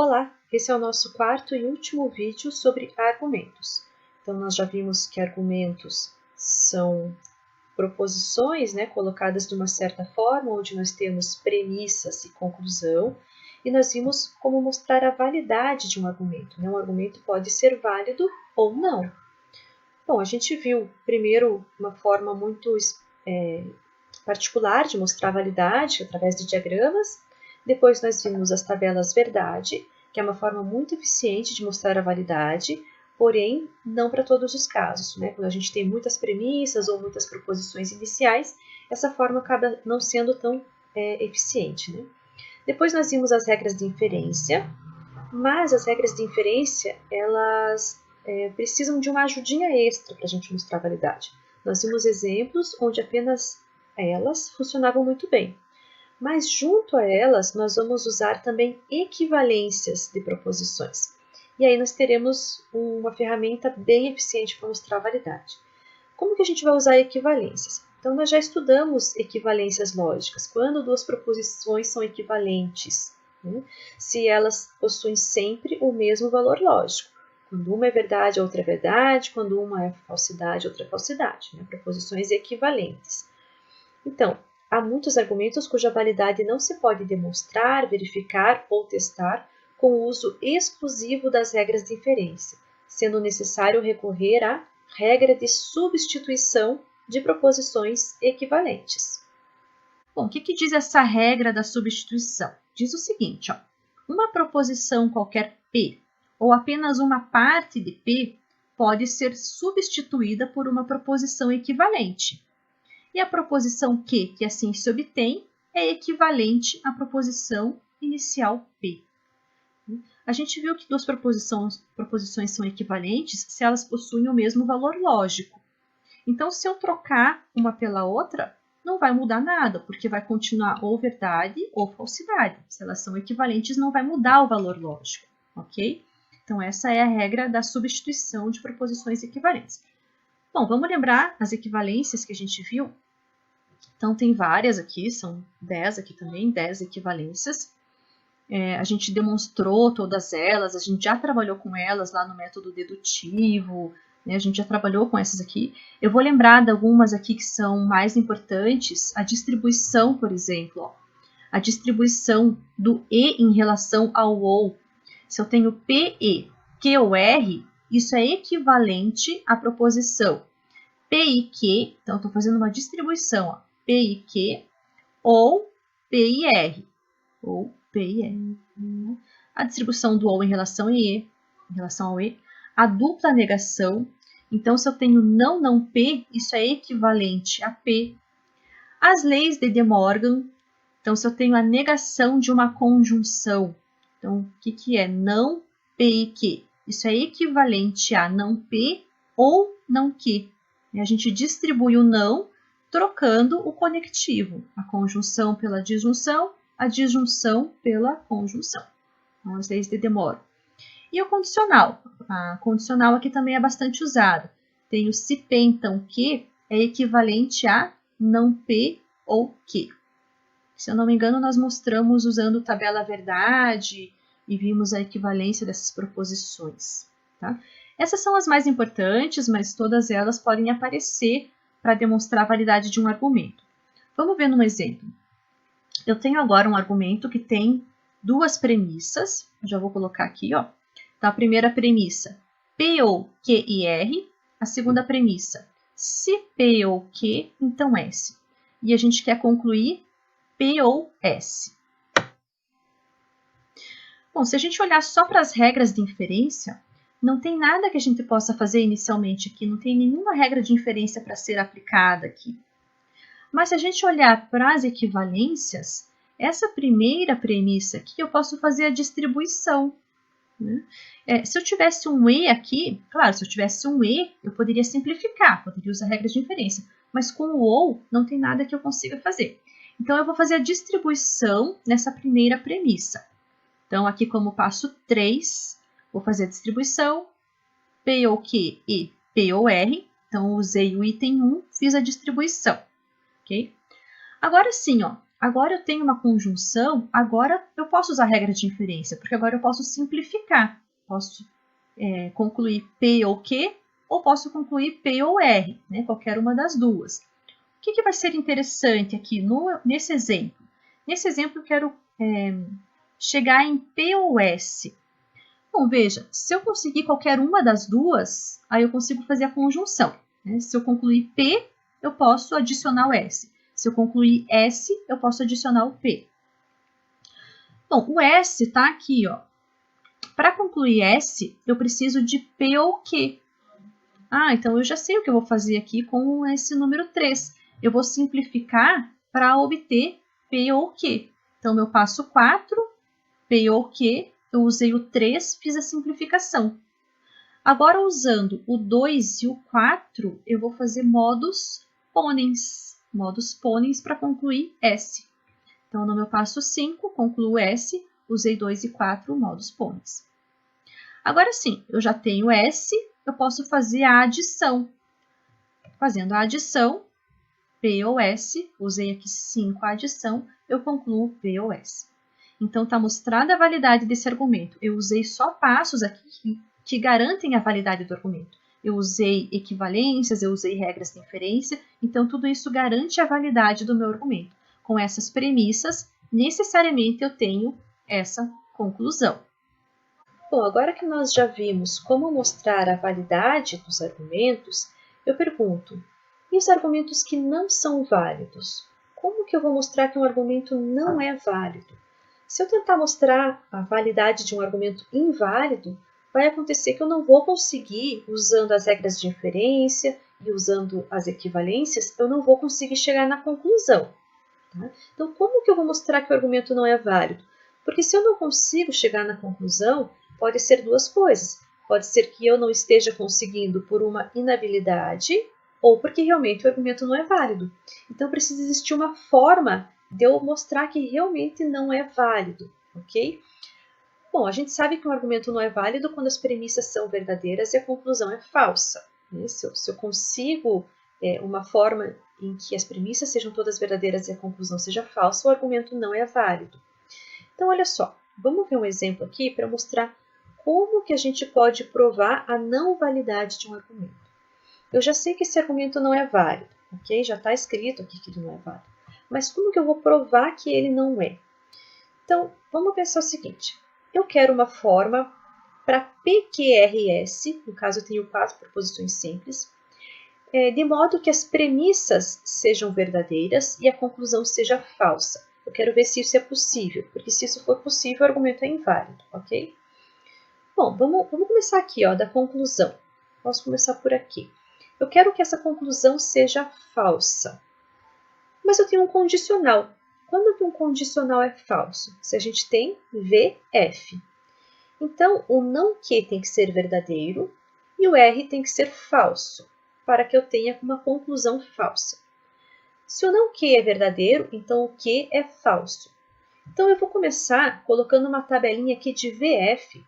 Olá, esse é o nosso quarto e último vídeo sobre argumentos. Então, nós já vimos que argumentos são proposições, colocadas de uma certa forma, onde nós temos premissas e conclusão, e nós vimos como mostrar a validade de um argumento. Um argumento pode ser válido ou não. Bom, a gente viu primeiro uma forma muito particular de mostrar a validade através de diagramas. Depois nós vimos as tabelas verdade, que é uma forma muito eficiente de mostrar a validade, porém não para todos os casos. Quando a gente tem muitas premissas ou muitas proposições iniciais, essa forma acaba não sendo tão eficiente. Depois nós vimos as regras de inferência, mas as regras de inferência, elas precisam de uma ajudinha extra para a gente mostrar a validade. Nós vimos exemplos onde apenas elas funcionavam muito bem. Mas junto a elas, nós vamos usar também equivalências de proposições. E aí nós teremos uma ferramenta bem eficiente para mostrar a validade. Como que a gente vai usar equivalências? Então, nós já estudamos equivalências lógicas. Quando duas proposições são equivalentes, se elas possuem sempre o mesmo valor lógico. Quando uma é verdade, a outra é verdade. Quando uma é falsidade, a outra é falsidade. Proposições equivalentes. Então, há muitos argumentos cuja validade não se pode demonstrar, verificar ou testar com o uso exclusivo das regras de inferência, sendo necessário recorrer à regra de substituição de proposições equivalentes. Bom, o que diz essa regra da substituição? Diz o seguinte, uma proposição qualquer P ou apenas uma parte de P pode ser substituída por uma proposição equivalente. E a proposição Q, que assim se obtém, é equivalente à proposição inicial P. A gente viu que duas proposições são equivalentes se elas possuem o mesmo valor lógico. Então, se eu trocar uma pela outra, não vai mudar nada, porque vai continuar ou verdade ou falsidade. Se elas são equivalentes, não vai mudar o valor lógico, ok? Então, essa é a regra da substituição de proposições equivalentes. Bom, vamos lembrar as equivalências que a gente viu? Então, tem várias aqui, são 10 aqui também, 10 equivalências. A gente demonstrou todas elas, a gente já trabalhou com elas lá no método dedutivo, a gente já trabalhou com essas aqui. Eu vou lembrar de algumas aqui que são mais importantes. A distribuição, por exemplo, a distribuição do E em relação ao OU. Se eu tenho PE, Q ou R, isso é equivalente à proposição P e Q, então estou fazendo uma distribuição, P e Q, ou P e R, ou P e R. A distribuição do OU em relação ao E, a dupla negação, então se eu tenho não, não P, isso é equivalente a P. As leis de De Morgan, então se eu tenho a negação de uma conjunção, então o que é não P e Q? Isso é equivalente a não P ou não Q. A gente distribui o não trocando o conectivo, a conjunção pela disjunção, a disjunção pela conjunção. Então, as leis de De Morgan. E o condicional. A condicional aqui também é bastante usada. Tem o se P, então Q, é equivalente a não P ou Q. Se eu não me engano, nós mostramos usando tabela verdade e vimos a equivalência dessas proposições. Tá? Essas são as mais importantes, mas todas elas podem aparecer para demonstrar a validade de um argumento. Vamos ver num exemplo. Eu tenho agora um argumento que tem duas premissas. Eu já vou colocar aqui, Então, a primeira premissa, P ou Q e R. A segunda premissa, se P ou Q, então S. E a gente quer concluir P ou S. Bom, se a gente olhar só para as regras de inferência, não tem nada que a gente possa fazer inicialmente aqui, não tem nenhuma regra de inferência para ser aplicada aqui. Mas se a gente olhar para as equivalências, essa primeira premissa aqui, eu posso fazer a distribuição. Se eu tivesse um E aqui, claro, se eu tivesse um E, eu poderia simplificar, poderia usar regras de inferência, mas com o OU não tem nada que eu consiga fazer. Então, eu vou fazer a distribuição nessa primeira premissa. Então, aqui como passo 3, vou fazer a distribuição, P ou Q e P ou R. Então, usei o item 1, fiz a distribuição. Okay? Agora sim, agora eu tenho uma conjunção, agora eu posso usar a regra de inferência, porque agora eu posso simplificar. Posso concluir P ou Q, ou posso concluir P ou R, né? Qualquer uma das duas. O que vai ser interessante aqui nesse exemplo? Nesse exemplo eu quero chegar em P ou S. Bom, veja, se eu conseguir qualquer uma das duas, aí eu consigo fazer a conjunção. Né? Se eu concluir P, eu posso adicionar o S. Se eu concluir S, eu posso adicionar o P. Bom, o S está aqui, ó. Para concluir S, eu preciso de P ou Q. Ah, então eu já sei o que eu vou fazer aqui com esse número 3. Eu vou simplificar para obter P ou Q. Então, meu passo 4, P ou Q, eu usei o 3, fiz a simplificação. Agora, usando o 2 e o 4, eu vou fazer modus ponens. Modus ponens para concluir S. Então, no meu passo 5, concluo S, usei 2 e 4, modus ponens. Agora sim, eu já tenho S, eu posso fazer a adição. Fazendo a adição, P ou S, usei aqui 5 a adição, eu concluo P ou S. Então, está mostrada a validade desse argumento. Eu usei só passos aqui que garantem a validade do argumento. Eu usei equivalências, eu usei regras de inferência, então tudo isso garante a validade do meu argumento. Com essas premissas, necessariamente eu tenho essa conclusão. Bom, agora que nós já vimos como mostrar a validade dos argumentos, eu pergunto, e os argumentos que não são válidos? Como que eu vou mostrar que um argumento não é válido? Se eu tentar mostrar a validade de um argumento inválido, vai acontecer que eu não vou conseguir, usando as regras de inferência e usando as equivalências, eu não vou conseguir chegar na conclusão. Tá? Então, como que eu vou mostrar que o argumento não é válido? Porque se eu não consigo chegar na conclusão, pode ser duas coisas. Pode ser que eu não esteja conseguindo por uma inabilidade ou porque realmente o argumento não é válido. Então, precisa existir uma forma de eu mostrar que realmente não é válido, ok? Bom, a gente sabe que um argumento não é válido quando as premissas são verdadeiras e a conclusão é falsa. Né? Se eu consigo uma forma em que as premissas sejam todas verdadeiras e a conclusão seja falsa, o argumento não é válido. Então, olha só, vamos ver um exemplo aqui para mostrar como que a gente pode provar a não validade de um argumento. Eu já sei que esse argumento não é válido, ok? Já está escrito aqui que ele não é válido. Mas como que eu vou provar que ele não é? Então, vamos pensar o seguinte. Eu quero uma forma para PQRS, no caso eu tenho 4 proposições simples, de modo que as premissas sejam verdadeiras e a conclusão seja falsa. Eu quero ver se isso é possível, porque se isso for possível, o argumento é inválido, ok? Bom, vamos começar aqui, ó, da conclusão. Posso começar por aqui. Eu quero que essa conclusão seja falsa. Mas eu tenho um condicional. Quando que um condicional é falso? Se a gente tem VF. Então, o não que tem que ser verdadeiro e o R tem que ser falso, para que eu tenha uma conclusão falsa. Se o não que é verdadeiro, então o que é falso. Então, eu vou começar colocando uma tabelinha aqui de VF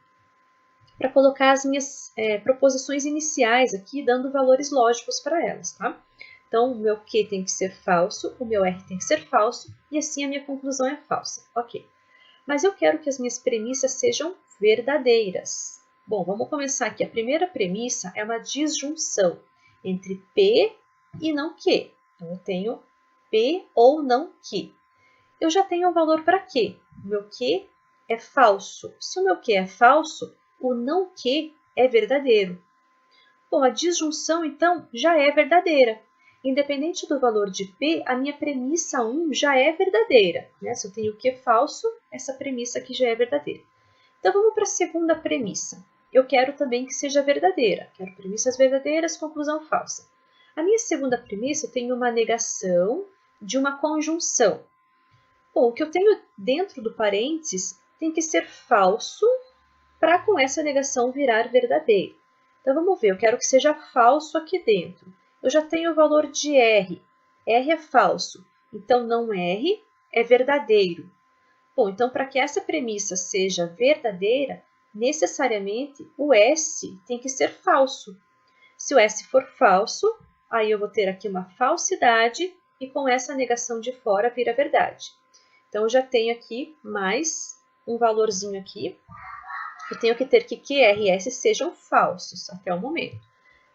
para colocar as minhas proposições iniciais aqui, dando valores lógicos para elas, tá? Então, o meu Q tem que ser falso, o meu R tem que ser falso, e assim a minha conclusão é falsa. Ok. Mas eu quero que as minhas premissas sejam verdadeiras. Bom, vamos começar aqui. A primeira premissa é uma disjunção entre P e não Q. Então, eu tenho P ou não Q. Eu já tenho um valor para Q. O meu Q é falso. Se o meu Q é falso, o não Q é verdadeiro. Bom, a disjunção, então, já é verdadeira. Independente do valor de P, a minha premissa 1 já é verdadeira. Né? Se eu tenho Q falso, essa premissa aqui já é verdadeira. Então, vamos para a segunda premissa. Eu quero também que seja verdadeira. Quero premissas verdadeiras, conclusão falsa. A minha segunda premissa, eu tenho uma negação de uma conjunção. Bom, o que eu tenho dentro do parênteses tem que ser falso para com essa negação virar verdadeiro. Então, vamos ver, eu quero que seja falso aqui dentro. Eu já tenho o valor de R. R é falso, então não R é verdadeiro. Bom, então para que essa premissa seja verdadeira, necessariamente o S tem que ser falso. Se o S for falso, aí eu vou ter aqui uma falsidade e com essa negação de fora vira verdade. Então, eu já tenho aqui mais um valorzinho aqui. Eu tenho que ter que QRS sejam falsos até o momento.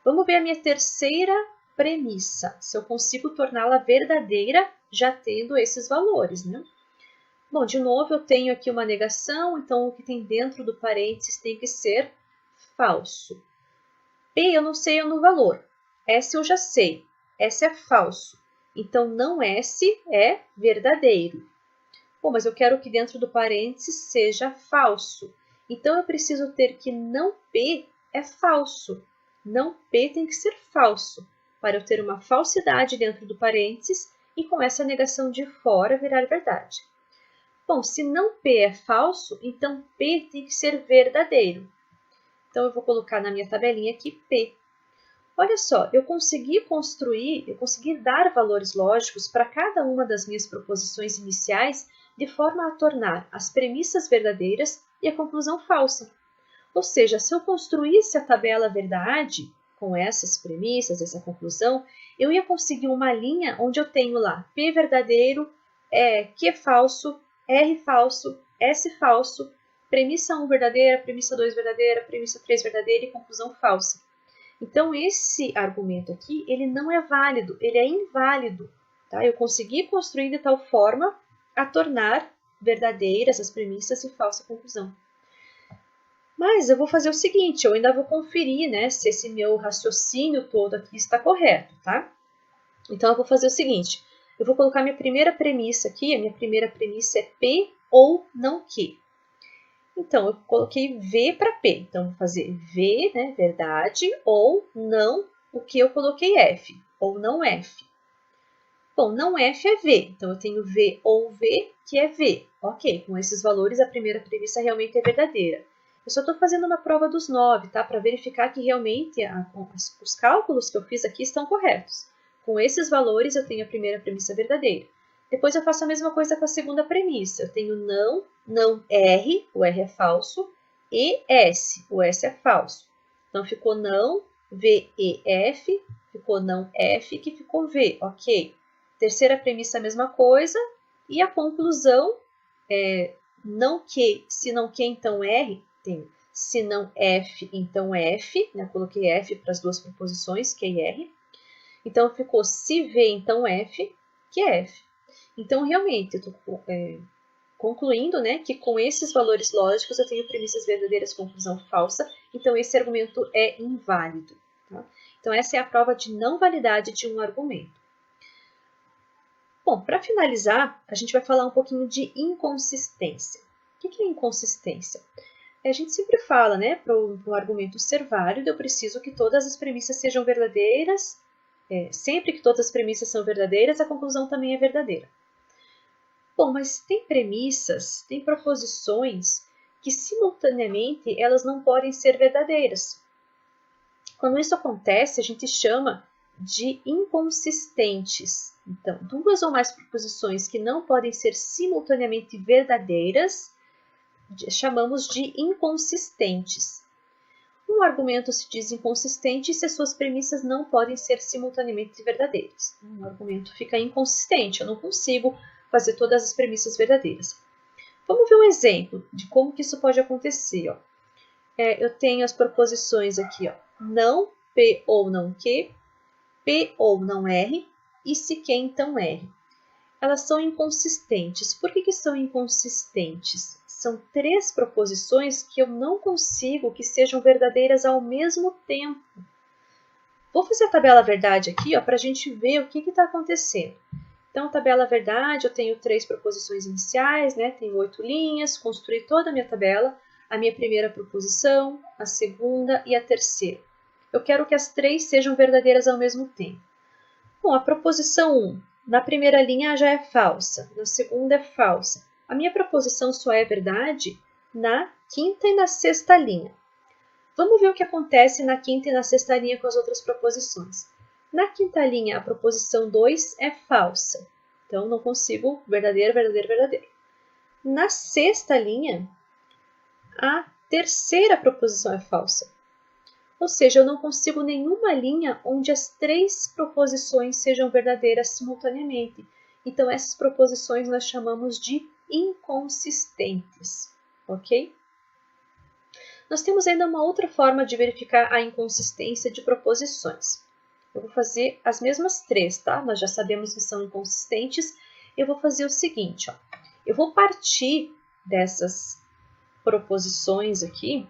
Vamos ver a minha terceira premissa, se eu consigo torná-la verdadeira já tendo esses valores, né? Bom, de novo, eu tenho aqui uma negação, então o que tem dentro do parênteses tem que ser falso. P eu não sei no valor, S eu já sei, S é falso, então não S é verdadeiro. Bom, mas eu quero que dentro do parênteses seja falso, então eu preciso ter que não P é falso, não P tem que ser falso, para eu ter uma falsidade dentro do parênteses e com essa negação de fora virar verdade. Bom, se não P é falso, então P tem que ser verdadeiro. Então, eu vou colocar na minha tabelinha aqui P. Olha só, eu consegui dar valores lógicos para cada uma das minhas proposições iniciais de forma a tornar as premissas verdadeiras e a conclusão falsa. Ou seja, se eu construísse a tabela verdade com essas premissas, essa conclusão, eu ia conseguir uma linha onde eu tenho lá P verdadeiro, Q falso, R falso, S falso, premissa 1 verdadeira, premissa 2 verdadeira, premissa 3 verdadeira e conclusão falsa. Então, esse argumento aqui, ele não é válido, ele é inválido. Tá? Eu consegui construir de tal forma a tornar verdadeiras as premissas e falsa a conclusão. Mas eu vou fazer o seguinte, eu ainda vou conferir, né, se esse meu raciocínio todo aqui está correto, tá? Então, eu vou fazer o seguinte, eu vou colocar minha primeira premissa aqui, a minha primeira premissa é P ou não Q. Então, eu coloquei V para P. Então, vou fazer V, né, verdade, ou não, o que eu coloquei F, ou não F. Bom, não F é V, então eu tenho V ou V, que é V. Ok, com esses valores a primeira premissa realmente é verdadeira. Eu só estou fazendo uma prova dos 9, tá, para verificar que realmente os cálculos que eu fiz aqui estão corretos. Com esses valores eu tenho a primeira premissa verdadeira. Depois eu faço a mesma coisa com a segunda premissa. Eu tenho não R, o R é falso, e S, o S é falso. Então, ficou não, V, E, F, ficou não F, que ficou V, ok. Terceira premissa, a mesma coisa. E a conclusão é não Q, se não Q, então R, tem se não F, então F, né? Coloquei F para as duas proposições, Q e R. Então, ficou se V, então F, que é F. Então, realmente, eu estou concluindo, né, que com esses valores lógicos eu tenho premissas verdadeiras, conclusão falsa. Então, esse argumento é inválido. Tá? Então, essa é a prova de não validade de um argumento. Bom, para finalizar, a gente vai falar um pouquinho de inconsistência. O que é inconsistência? A gente sempre fala, né, para um argumento ser válido, eu preciso que todas as premissas sejam verdadeiras. Sempre que todas as premissas são verdadeiras, a conclusão também é verdadeira. Bom, mas tem premissas, tem proposições que simultaneamente elas não podem ser verdadeiras. Quando isso acontece, a gente chama de inconsistentes. Então, duas ou mais proposições que não podem ser simultaneamente verdadeiras, chamamos de inconsistentes. Um argumento se diz inconsistente se as suas premissas não podem ser simultaneamente verdadeiras. Um argumento fica inconsistente, eu não consigo fazer todas as premissas verdadeiras. Vamos ver um exemplo de como que isso pode acontecer. Ó. Eu tenho as proposições aqui, ó, não, P ou não Q, P ou não R, e se Q então R. Elas são inconsistentes. Por que são inconsistentes? São três proposições que eu não consigo que sejam verdadeiras ao mesmo tempo. Vou fazer a tabela verdade aqui para a gente ver o que está acontecendo. Então, tabela verdade, eu tenho três proposições iniciais, né? Tenho 8 linhas, construí toda a minha tabela, a minha primeira proposição, a segunda e a terceira. Eu quero que as três sejam verdadeiras ao mesmo tempo. Bom, a proposição 1, na primeira linha já é falsa, na segunda é falsa. A minha proposição só é verdade na quinta e na sexta linha. Vamos ver o que acontece na quinta e na sexta linha com as outras proposições. Na quinta linha, a proposição 2 é falsa. Então, não consigo verdadeiro, verdadeiro, verdadeiro. Na sexta linha, a terceira proposição é falsa. Ou seja, eu não consigo nenhuma linha onde as três proposições sejam verdadeiras simultaneamente. Então, essas proposições nós chamamos de inconsistentes, ok? Nós temos ainda uma outra forma de verificar a inconsistência de proposições. Eu vou fazer as mesmas três, tá? Nós já sabemos que são inconsistentes. Eu vou fazer o seguinte, ó. Eu vou partir dessas proposições aqui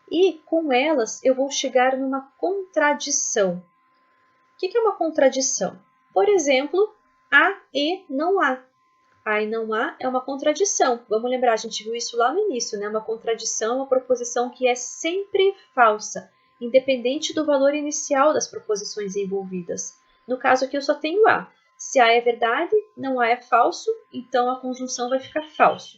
e com elas eu vou chegar numa contradição. O que é uma contradição? Por exemplo, há e não há. Há e não há é uma contradição. Vamos lembrar, a gente viu isso lá no início, né? Uma contradição é uma proposição que é sempre falsa, independente do valor inicial das proposições envolvidas. No caso aqui eu só tenho há. Se há é verdade, não há é falso, então a conjunção vai ficar falso.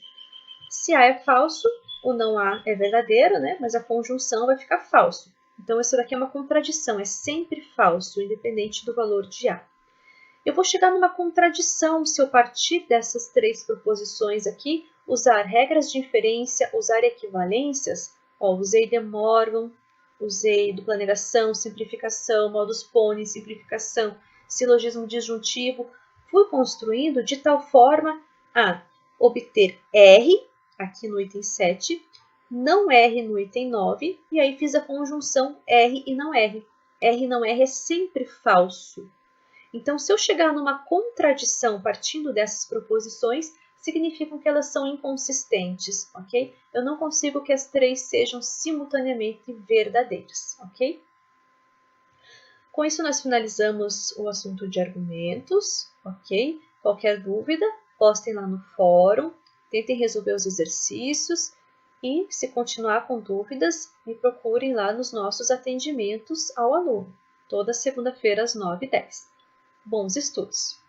Se há é falso, o não há é verdadeiro, né? Mas a conjunção vai ficar falso. Então isso daqui é uma contradição, é sempre falso, independente do valor de há. Eu vou chegar numa contradição se eu partir dessas três proposições aqui, usar regras de inferência, usar equivalências. Ó, usei de Morgan, usei dupla negação, simplificação, modus ponens, simplificação, silogismo disjuntivo. Fui construindo de tal forma a obter R, aqui no item 7, não R no item 9, e aí fiz a conjunção R e não R. R e não R é sempre falso. Então, se eu chegar numa contradição partindo dessas proposições, significam que elas são inconsistentes, ok? Eu não consigo que as três sejam simultaneamente verdadeiras, ok? Com isso, nós finalizamos o assunto de argumentos, ok? Qualquer dúvida, postem lá no fórum, tentem resolver os exercícios e, se continuar com dúvidas, me procurem lá nos nossos atendimentos ao aluno, toda segunda-feira às 9h10. Bons estudos!